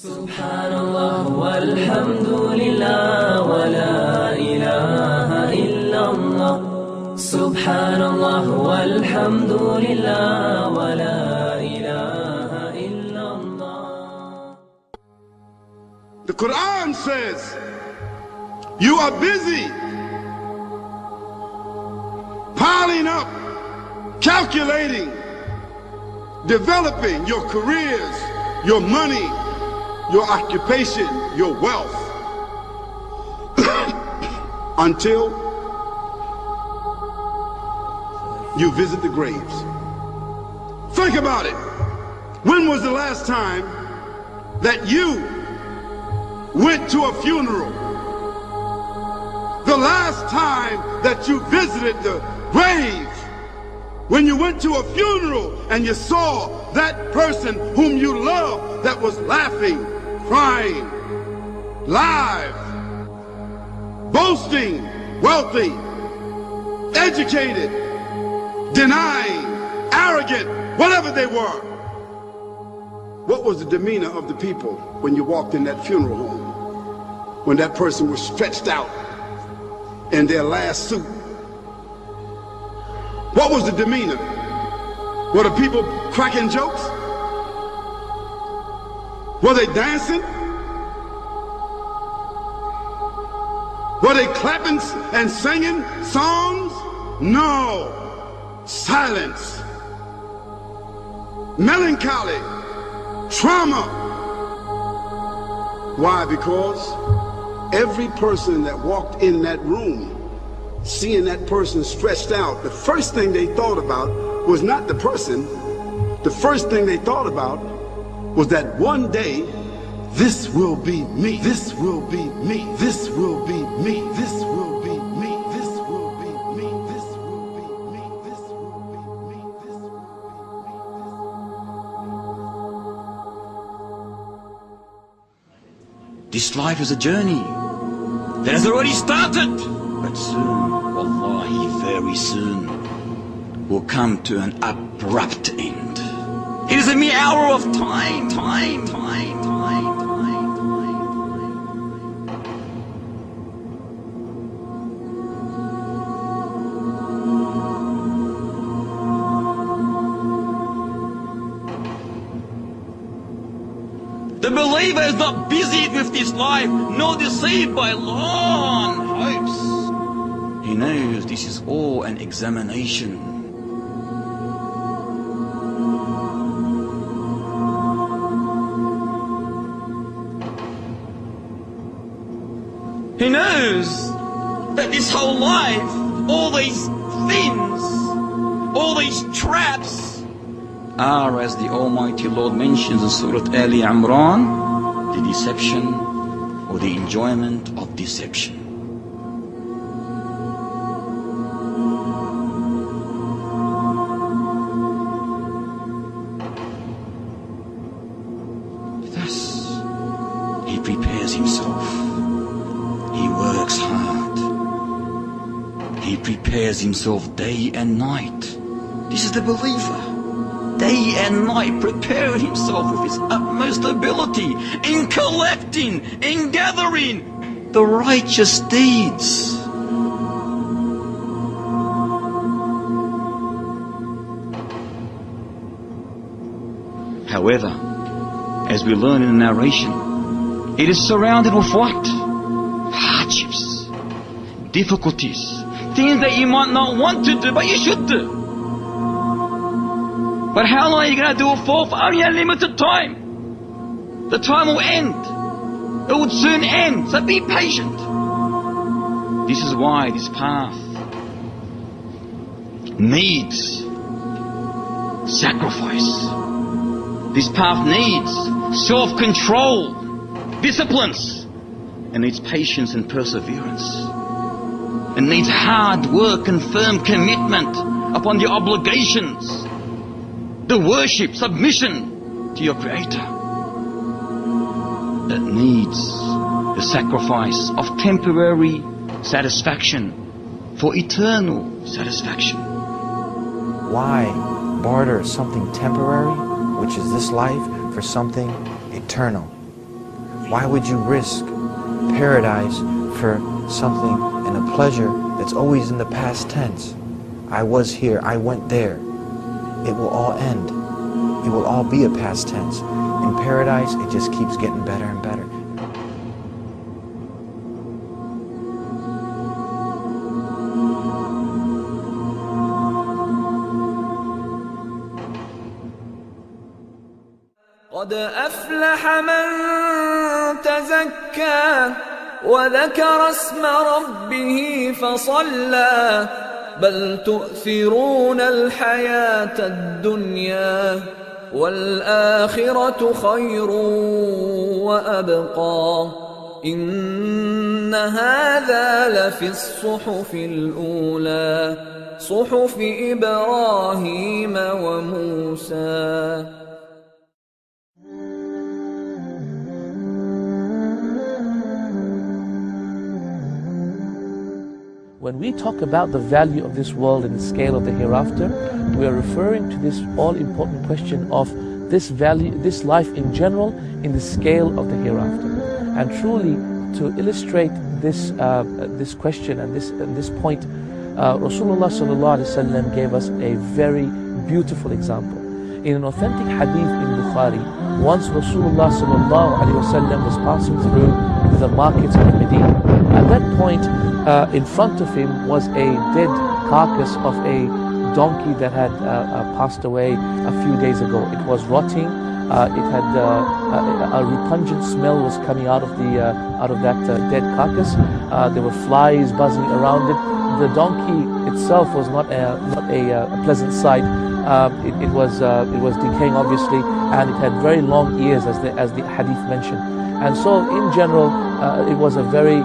Subhanallah walhamdulillah wa la ilaha illallah. Subhanallah walhamdulillah wa la ilaha illallah. The Quran says you are busy piling up, calculating, developing your careers, your money, your occupation, your wealth, until you visit the graves. Think about it. When was the last time that you went to a funeral? The last time that you visited the grave? When you went to a funeral and you saw that person whom you love that was laughing, crying, live, boasting, wealthy, educated, denying, arrogant, whatever they were. What was the demeanor of the people when you walked in that funeral home? When that person was stretched out in their last suit? What was the demeanor? Were the people cracking jokes? Were they dancing? Were they clapping and singing songs? No. Silence. Melancholy. Trauma. Why? Because every person that walked in that room, seeing that person stretched out, the first thing they thought about was not the person. The first thing they thought about was that one day, this will be me. This will be me. This will be me. This will be me. This will be me. This will be me. This will be me. This will be me. This life is a journey that has already started. But soon, wallahi, very soon, will come to an abrupt end. It is a mere hour of time. The believer is not busied with this life, nor deceived by long hopes. He knows this is all an examination. He knows that this whole life, all these things, all these traps, are, as the Almighty Lord mentions in Surah Ali Imran, the deception or the enjoyment of deception. He prepares himself. He works hard. He prepares himself day and night. This is the believer. Day and night preparing himself with his utmost ability in collecting, in gathering the righteous deeds. However, as we learn in the narration, it is surrounded with what? Hardships, difficulties, things that you might not want to do, but you should do. But how long are you going to do it for? For only a limited time. The time will end. It would soon end, so be patient. This is why this path needs sacrifice. This path needs self-control, disciplines, and needs patience and perseverance. It needs hard work and firm commitment upon your obligations, the worship, submission to your Creator. It needs the sacrifice of temporary satisfaction for eternal satisfaction. Why barter something temporary, which is this life, for something eternal, Why would you risk paradise for something and a pleasure that's always in the past tense? I was here, I went there. It will all end. It will all be a past tense. In paradise, it just keeps getting better and better. قد أفلح من تزكى وذكر اسم ربه فصلى بل تؤثرون الحياة الدنيا والآخرة خير وأبقى إن هذا لفي الصحف الأولى صحف إبراهيم وموسى. When we talk about the value of this world and the scale of the hereafter, we are referring to this all-important question of this value, this life in general, in the scale of the hereafter. And truly, to illustrate this this question and this point, Rasulullah sallallahu alaihi wasallam gave us a very beautiful example. In an authentic hadith in Bukhari, once Rasulullah sallallahu alaihi wasallam was passing through the markets of Medina. At that point, in front of him was a dead carcass of a donkey that had passed away a few days ago. It was rotting. It had a repugnant smell was coming out of that dead carcass. There were flies buzzing around it. The donkey itself was not a pleasant sight. It was decaying, obviously, and it had very long ears, as the hadith mentioned. And so, in general, it was a very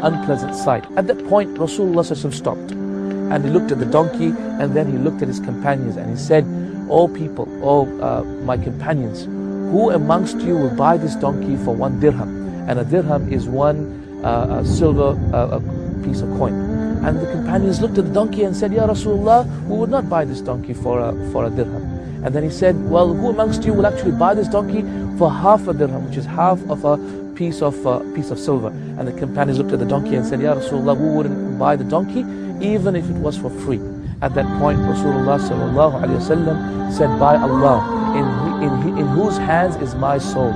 unpleasant sight. At that point, Rasulullah stopped, and he looked at the donkey, and then he looked at his companions, and he said, "O people, my companions, who amongst you will buy this donkey for 1 dirham?" And a dirham is one silver piece of coin. And the companions looked at the donkey and said, "Ya Rasulullah, we would not buy this donkey for a dirham." And then he said, "Well, who amongst you will actually buy this donkey for half a dirham, which is half of a piece of silver?" And the companions looked at the donkey and said, "Ya Rasulullah, we wouldn't buy the donkey even if it was for free." At that point, Rasulullah sallallahu alaihi wasallam said, "By Allah, in whose hands is my soul,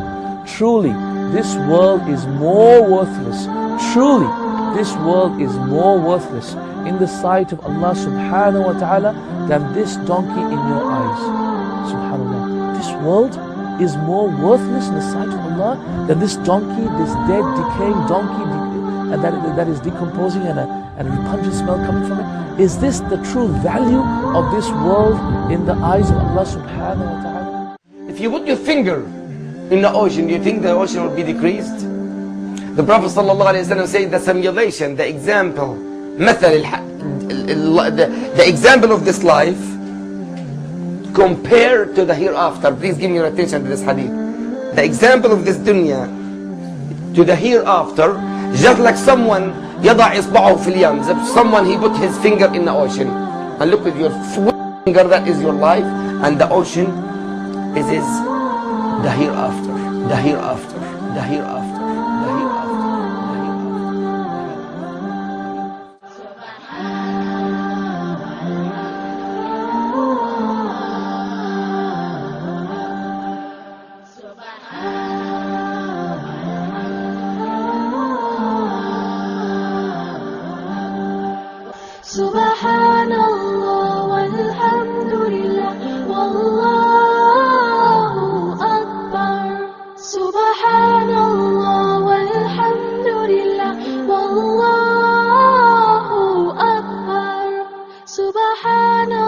truly this world is more worthless. Truly, this world is more worthless in the sight of Allah subhanahu wa ta'ala than this donkey in your eyes." Subhanallah. This world is more worthless in the sight of Allah than this donkey, this dead, decaying donkey, and that is decomposing and a repugnant smell coming from it. Is this the true value of this world in the eyes of Allah subhanahu wa ta'ala? If you put your finger in the ocean, do you think the ocean will be decreased? The Prophet ﷺ said the simulation, the example, the example of this life compared to the hereafter. Please give me your attention to this hadith. The example of this dunya to the hereafter, just like someone يضع إصبعه في اليم, someone he put his finger in the ocean, and look with your finger, that is your life, and the ocean is the hereafter, the hereafter, the hereafter, the hereafter. Subhanallah walhamdulillah wallahu akbar. Subhanallah walhamdulillah wallahu akbar. Subhanallah